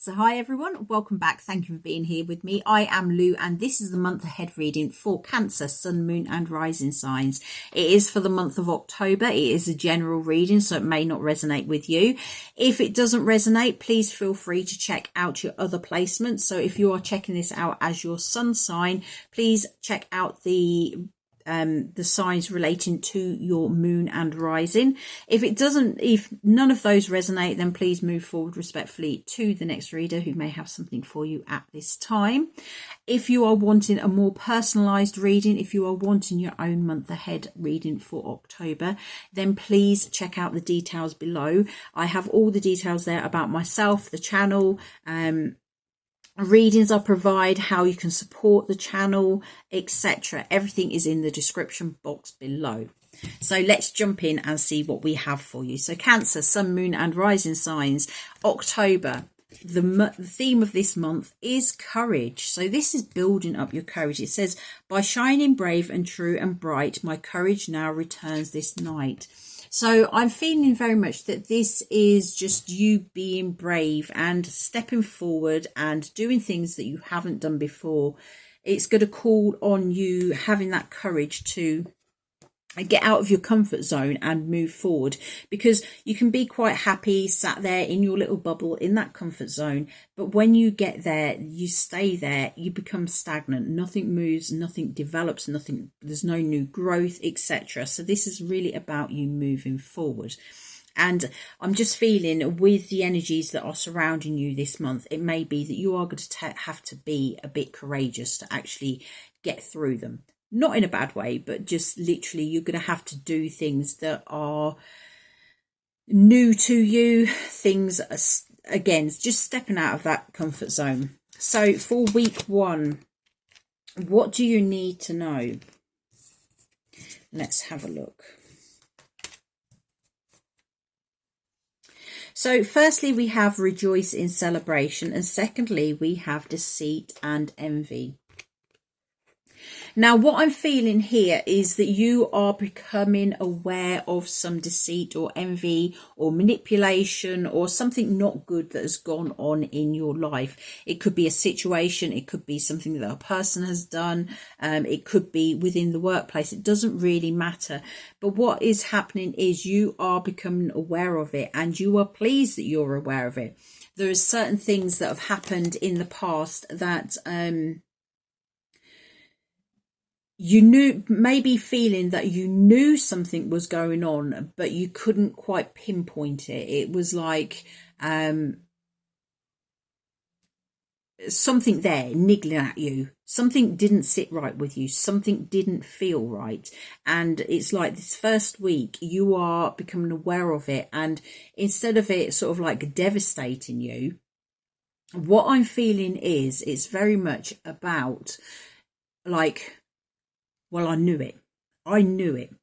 So hi everyone, welcome back. Thank you for being here with me. I am Lou and this is the month ahead reading for Cancer, Sun, Moon and Rising signs. It is for the month of October. It is a general reading, so it may not resonate with you. If it doesn't resonate, please feel free to check out your other placements. So if you are checking this out as your sun sign, please check out the signs relating to your moon and rising. If none of those resonate, then please move forward respectfully to the next reader who may have something for you at this time. If you are wanting a more personalized reading, if you are wanting your own month ahead reading for October, then please check out the details below. I have all the details there about myself, the channel, readings I provide, how you can support the channel, etc. Everything is in the description box below. So let's jump in and see what we have for you. So Cancer, Sun, Moon and Rising signs, October. The theme of this month is courage. So this is building up your courage. It says, by shining brave and true and bright, my courage now returns this night. So I'm feeling very much that this is just you being brave and stepping forward and doing things that you haven't done before. It's going to call on you having that courage to get out of your comfort zone and move forward, because you can be quite happy sat there in your little bubble in that comfort zone, but when you get there, you stay there, you become stagnant, nothing moves, nothing develops, there's no new growth, etc. So this is really about you moving forward. And I'm just feeling with the energies that are surrounding you this month, it may be that you are going to have to be a bit courageous to actually get through them. Not in a bad way, but just literally you're going to have to do things that are new to you. Things, again, just stepping out of that comfort zone. So for week one, what do you need to know? Let's have a look. So firstly, we have rejoice in celebration. And secondly, we have deceit and envy. Now, what I'm feeling here is that you are becoming aware of some deceit or envy or manipulation or something not good that has gone on in your life. It could be a situation. It could be something that a person has done. It could be within the workplace. It doesn't really matter. But what is happening is you are becoming aware of it and you are pleased that you're aware of it. There are certain things that have happened in the past that you knew, maybe feeling that you knew something was going on, but you couldn't quite pinpoint it. It was like something there niggling at you. Something didn't sit right with you. Something didn't feel right. And it's like this first week, you are becoming aware of it. And instead of it sort of like devastating you, what I'm feeling is it's very much about like, well, I knew it. I knew it.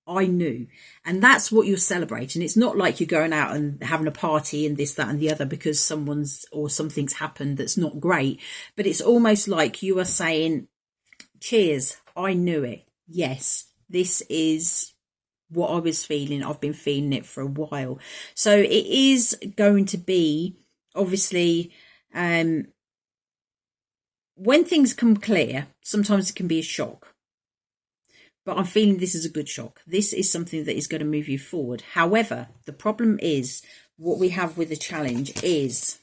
I knew. And that's what you're celebrating. It's not like you're going out and having a party and this, that and the other because someone's or something's happened that's not great. But it's almost like you are saying, cheers, I knew it. Yes, this is what I was feeling. I've been feeling it for a while. So it is going to be, obviously, when things come clear, sometimes it can be a shock. But I'm feeling this is a good shock. This is something that is going to move you forward. However, the problem is what we have with the challenge is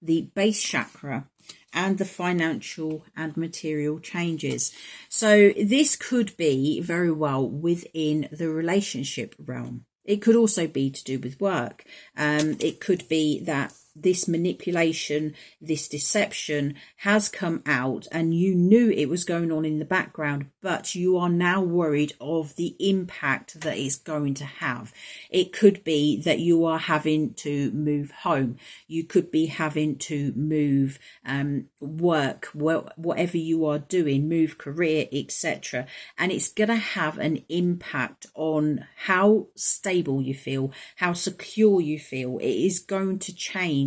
the base chakra and the financial and material changes. So this could be very well within the relationship realm. It could also be to do with work. It could be that this manipulation, this deception has come out and you knew it was going on in the background, but you are now worried of the impact that it's going to have. It could be that you are having to move home. You could be having to move work, whatever you are doing, move career, etc. And it's going to have an impact on how stable you feel, how secure you feel. It is going to change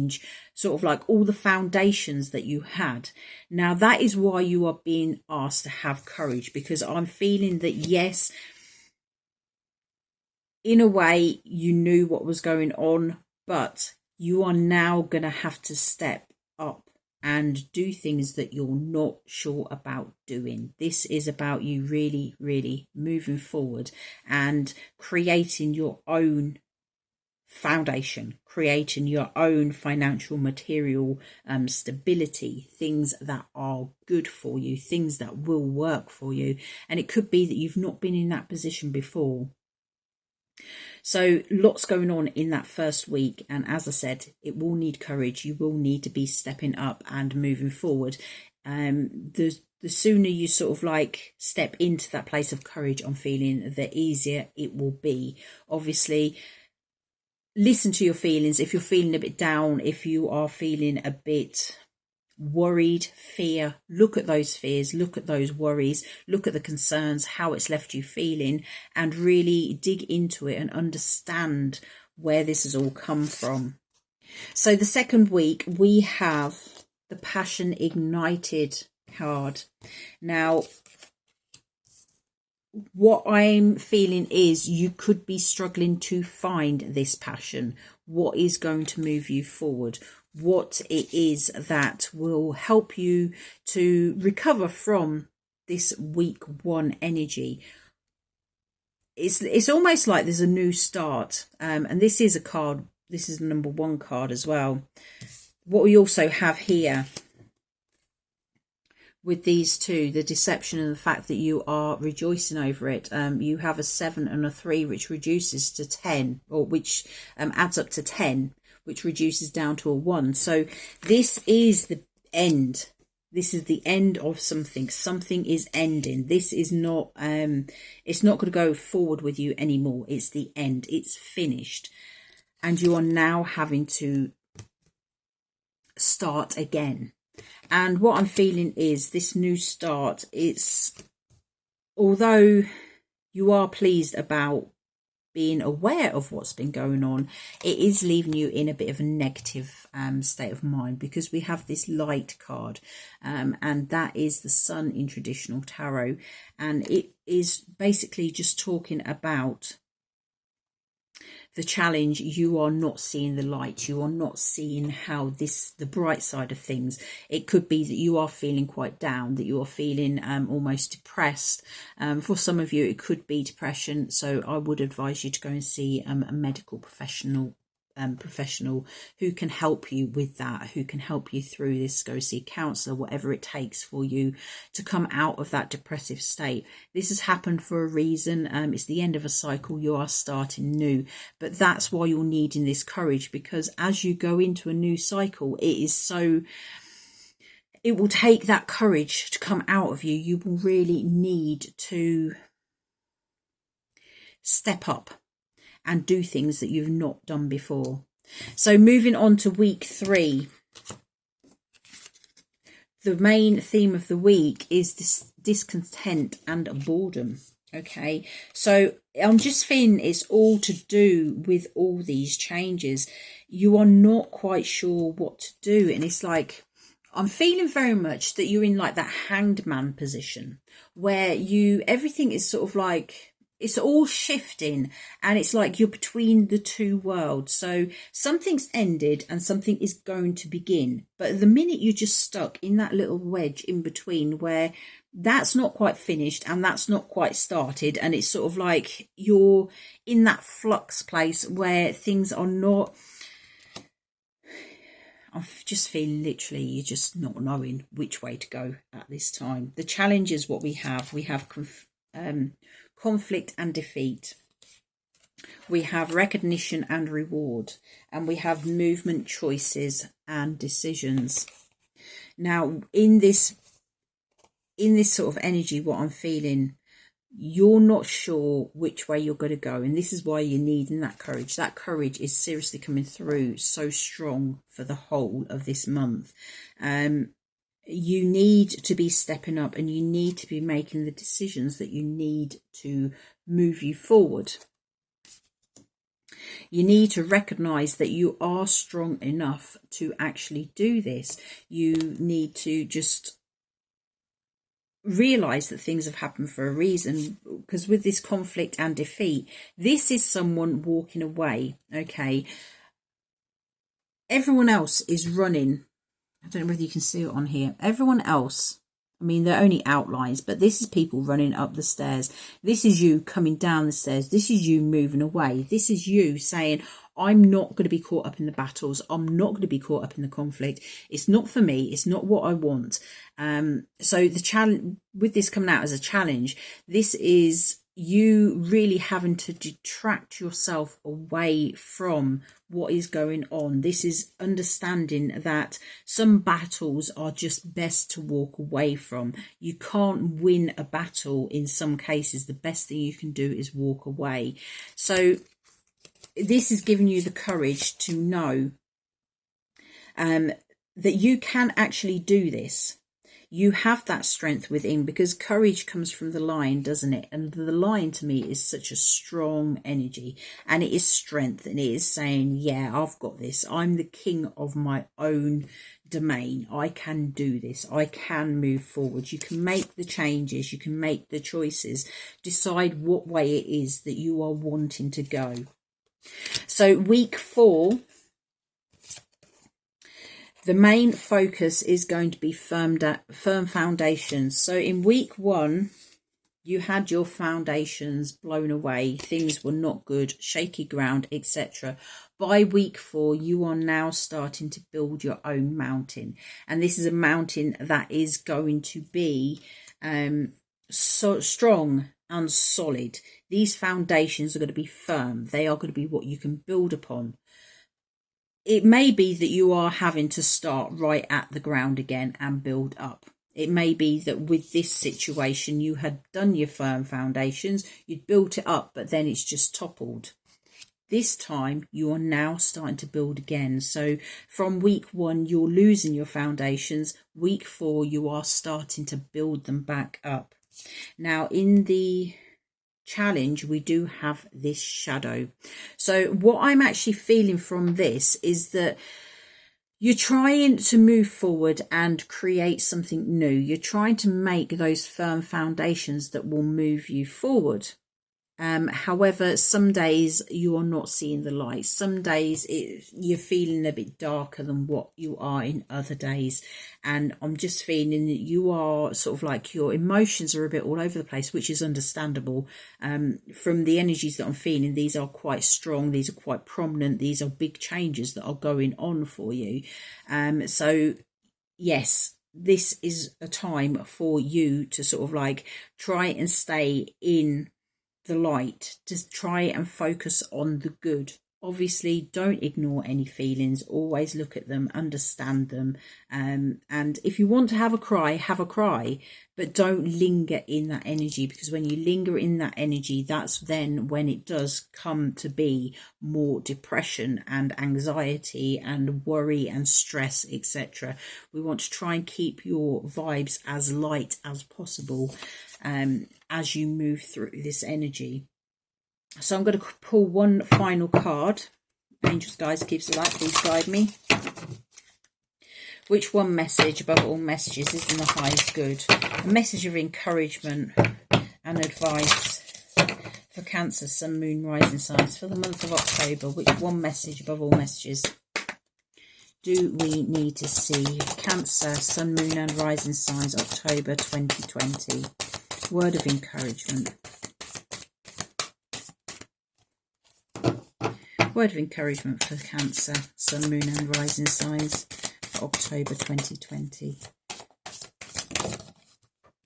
sort of like all the foundations that you had. Now that is why you are being asked to have courage, because I'm feeling that yes, in a way you knew what was going on, but you are now going to have to step up and do things that you're not sure about doing. This is about you really, really moving forward and creating your own foundation, creating your own financial material stability, things that are good for you, things that will work for you. And it could be that you've not been in that position before. So lots going on in that first week. And as I said, it will need courage. You will need to be stepping up and moving forward. The sooner you sort of like step into that place of courage, I'm feeling, the easier it will be. Obviously, listen to your feelings. If you're feeling a bit down, if you are feeling a bit worried, fear, look at those fears, look at those worries, look at the concerns, how it's left you feeling, and really dig into it and understand where this has all come from. So the second week, we have the Passion Ignited card. Now, what I'm feeling is you could be struggling to find this passion. What is going to move you forward? What it is that will help you to recover from this week one energy. It's almost like there's a new start. And this is a card. This is the number 1 card as well. What we also have here with these two, the deception and the fact that you are rejoicing over it, you have a 7 and a 3, which reduces to 10, or which adds up to 10, which reduces down to a 1. So this is the end. This is the end of something. Something is ending. This is not, it's not going to go forward with you anymore. It's the end. It's finished. And you are now having to start again. And what I'm feeling is this new start, it's, although you are pleased about being aware of what's been going on, it is leaving you in a bit of a negative state of mind, because we have this light card, and that is the Sun in traditional tarot. And it is basically just talking about the challenge. You are not seeing the light. You are not seeing how the bright side of things. It could be that you are feeling quite down, that you are feeling almost depressed. For some of you, it could be depression. So I would advise you to go and see a medical professional who can help you with that, who can help you through this. Go see a counsellor, whatever it takes for you to come out of that depressive state. This has happened for a reason. It's the end of a cycle. You are starting new, but that's why you're needing this courage, because as you go into a new cycle, it will take that courage to come out of you. You will really need to step up and do things that you've not done before. So moving on to week 3, the main theme of the week is this discontent and boredom. Okay, so I'm just feeling it's all to do with all these changes. You are not quite sure what to do, and it's like, I'm feeling very much that you're in like that hanged man position where everything is sort of like, it's all shifting, and it's like you're between the two worlds. So something's ended and something is going to begin. But at the minute, you're just stuck in that little wedge in between where that's not quite finished and that's not quite started. And it's sort of like you're in that flux place where things are not... I'm just feeling literally you're just not knowing which way to go at this time. The challenge is what we have. We have conflict and defeat. We have recognition and reward. And we have movement, choices and decisions. Now, in this sort of energy, what I'm feeling, you're not sure which way you're going to go. And this is why you're needing that courage. That courage is seriously coming through so strong for the whole of this month. You need to be stepping up, and you need to be making the decisions that you need to move you forward. You need to recognize that you are strong enough to actually do this. You need to just realize that things have happened for a reason, because with this conflict and defeat, this is someone walking away. Okay, everyone else is running I don't know whether you can see it on here. Everyone else, I mean, they're only outlines, but this is people running up the stairs. This is you coming down the stairs. This is you moving away. This is you saying, I'm not going to be caught up in the battles. I'm not going to be caught up in the conflict. It's not for me. It's not what I want. So the challenge with this coming out as a challenge, this is you really having to detract yourself away from what is going on. This is understanding that some battles are just best to walk away from. You can't win a battle in some cases. The best thing you can do is walk away. So this is giving you the courage to know that you can actually do this. You have that strength within, because courage comes from the lion, doesn't it? And the lion to me is such a strong energy, and it is strength, and it is saying, yeah, I've got this. I'm the king of my own domain. I can do this. I can move forward. You can make the changes. You can make the choices. Decide what way it is that you are wanting to go. So week 4, the main focus is going to be firm foundations. So in week 1, you had your foundations blown away. Things were not good, shaky ground, etc. By week 4, you are now starting to build your own mountain. And this is a mountain that is going to be so strong and solid. These foundations are going to be firm. They are going to be what you can build upon. It may be that you are having to start right at the ground again and build up. It may be that with this situation, you had done your firm foundations, you'd built it up, but then it's just toppled. This time, you are now starting to build again. So from week 1, you're losing your foundations. Week 4, you are starting to build them back up. Now, in the challenge, we do have this shadow. So what I'm actually feeling from this is that you're trying to move forward and create something new. You're trying to make those firm foundations that will move you forward. However, some days you are not seeing the light. Some days you're feeling a bit darker than what you are in other days. And I'm just feeling that you are sort of like your emotions are a bit all over the place, which is understandable. From the energies that I'm feeling, these are quite strong. These are quite prominent. These are big changes that are going on for you. So yes, this is a time for you to sort of like try and stay in the light, to try and focus on the good. Obviously, don't ignore any feelings. Always look at them, understand them. And if you want to have a cry, but don't linger in that energy, because when you linger in that energy, that's then when it does come to be more depression and anxiety and worry and stress, etc. We want to try and keep your vibes as light as possible as you move through this energy. So I'm going to pull one final card. Angels, guides, keeps the light, please guide me. Which one message above all messages is in the highest good? A message of encouragement and advice for Cancer, Sun, Moon, Rising signs for the month of October. Which one message above all messages do we need to see? Cancer, Sun, Moon and Rising signs, October 2020. Word of encouragement. Word of encouragement for Cancer, Sun, Moon and Rising signs for October 2020.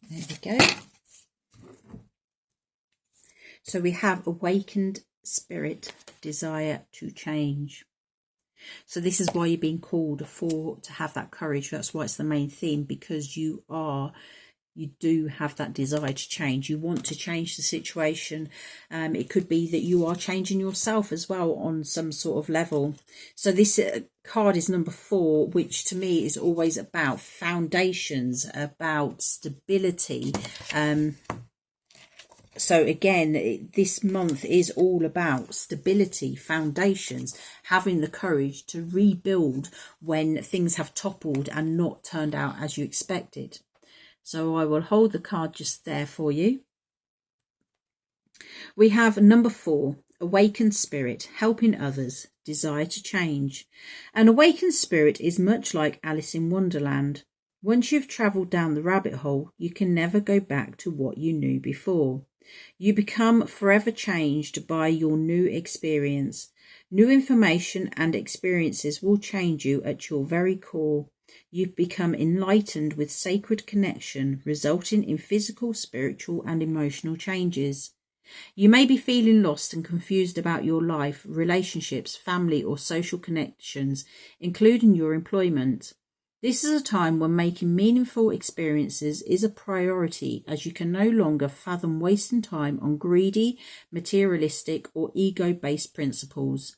There we go. So we have awakened spirit, desire to change. So this is why you're being called to have that courage. That's why it's the main theme, because you do have that desire to change. You want to change the situation. It could be that you are changing yourself as well on some sort of level. So this card is number 4, which to me is always about foundations, about stability. So again, this month is all about stability, foundations, having the courage to rebuild when things have toppled and not turned out as you expected. So I will hold the card just there for you. We have number 4, awakened spirit, helping others, desire to change. An awakened spirit is much like Alice in Wonderland. Once you've travelled down the rabbit hole, you can never go back to what you knew before. You become forever changed by your new experience. New information and experiences will change you at your very core. You become enlightened with sacred connection, resulting in physical, spiritual, and emotional changes. You may be feeling lost and confused about your life, relationships, family, or social connections, including your employment. This is a time when making meaningful experiences is a priority, as you can no longer fathom wasting time on greedy, materialistic, or ego-based principles.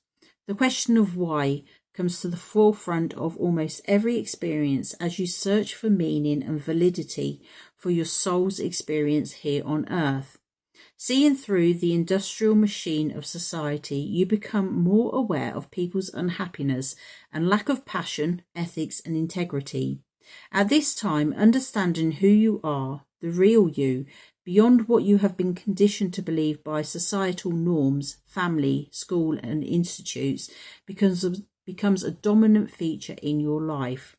The question of why comes to the forefront of almost every experience as you search for meaning and validity for your soul's experience here on earth. Seeing through the industrial machine of society, you become more aware of people's unhappiness and lack of passion, ethics, and integrity. At this time, understanding who you are, the real you, beyond what you have been conditioned to believe by societal norms, family, school, and institutes, becomes a dominant feature in your life.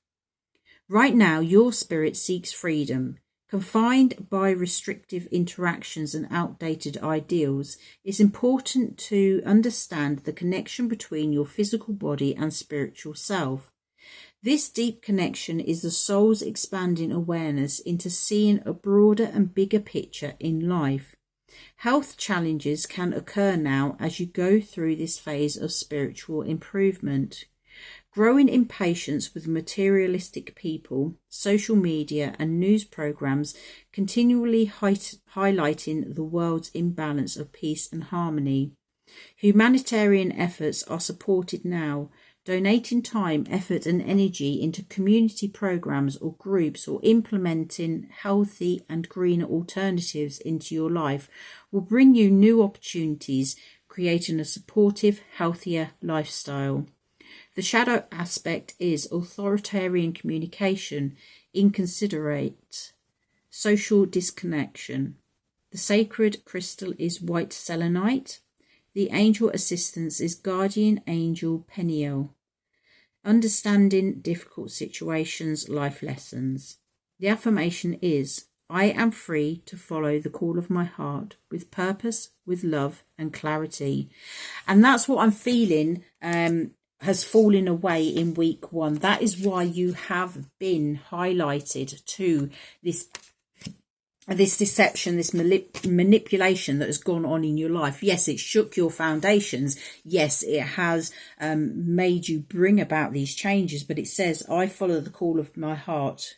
Right now, your spirit seeks freedom. Confined by restrictive interactions and outdated ideals, it's important to understand the connection between your physical body and spiritual self. This deep connection is the soul's expanding awareness into seeing a broader and bigger picture in life. Health challenges can occur now as you go through this phase of spiritual improvement. Growing impatience with materialistic people, social media and news programs continually highlighting the world's imbalance of peace and harmony. Humanitarian efforts are supported now. Donating time, effort and energy into community programs or groups or implementing healthy and greener alternatives into your life will bring you new opportunities, creating a supportive, healthier lifestyle. The shadow aspect is authoritarian communication, inconsiderate, social disconnection. The sacred crystal is white selenite. The angel assistance is guardian angel Peniel. Understanding difficult situations, life lessons. The affirmation is, I am free to follow the call of my heart with purpose, with love and clarity. And that's what I'm feeling has fallen away in week 1. That is why you have been highlighted to this deception, this manipulation that has gone on in your life. Yes, it shook your foundations. Yes, it has made you bring about these changes. But it says, I follow the call of my heart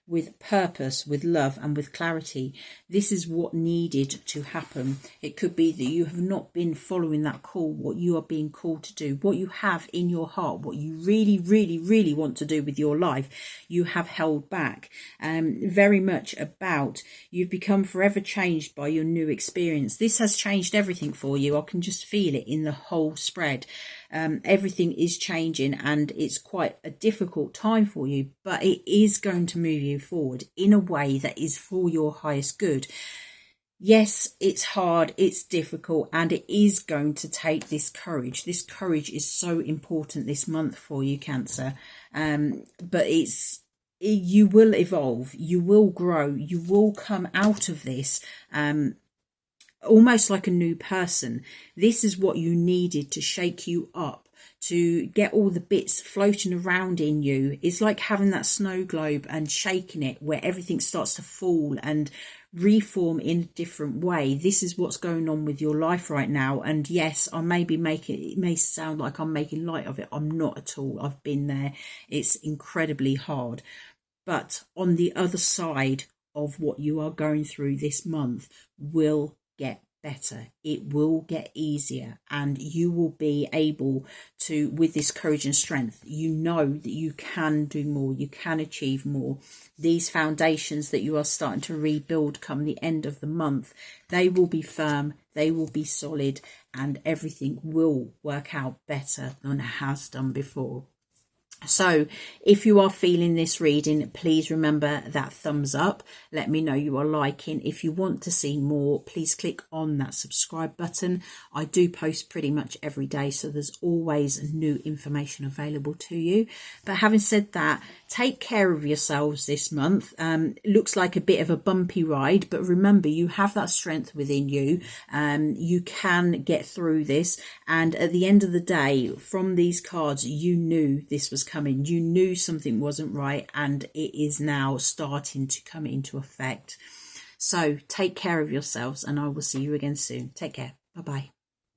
with purpose, with love and with clarity. This is what needed to happen. It could be that you have not been following that call, what you are being called to do, what you have in your heart, what you really, really, really want to do with your life, you have held back. Very much about you've become forever changed by your new experience. This has changed everything for you. I can just feel it in the whole spread. Everything is changing and it's quite a difficult time for you, but it is going to move you forward in a way that is for your highest good. Yes, it's hard, it's difficult, and it is going to take this courage. This courage is so important this month for you, Cancer. But you will evolve, you will grow, you will come out of this almost like a new person. This is what you needed to shake you up, to get all the bits floating around in you. It's like having that snow globe and shaking it where everything starts to fall and reform in a different way. This is what's going on with your life right now. And yes, I may be it may sound like I'm making light of it. I'm not at all. I've been there. It's incredibly hard. But on the other side of what you are going through this month will get better. It will get easier, and you will be able to, with this courage and strength, you know that you can do more, you can achieve more. These foundations that you are starting to rebuild come the end of the month, they will be firm, they will be solid, and everything will work out better than it has done before. So if you are feeling this reading, please remember that thumbs up. Let me know you are liking. If you want to see more, please click on that subscribe button. I do post pretty much every day, so there's always new information available to you. But having said that, take care of yourselves this month. It looks like a bit of a bumpy ride, but remember, you have that strength within you. You can get through this. And at the end of the day, from these cards, you knew this was coming. You knew something wasn't right, and it is now starting to come into effect. So take care of yourselves, and I will see you again soon. Take care. Bye-bye.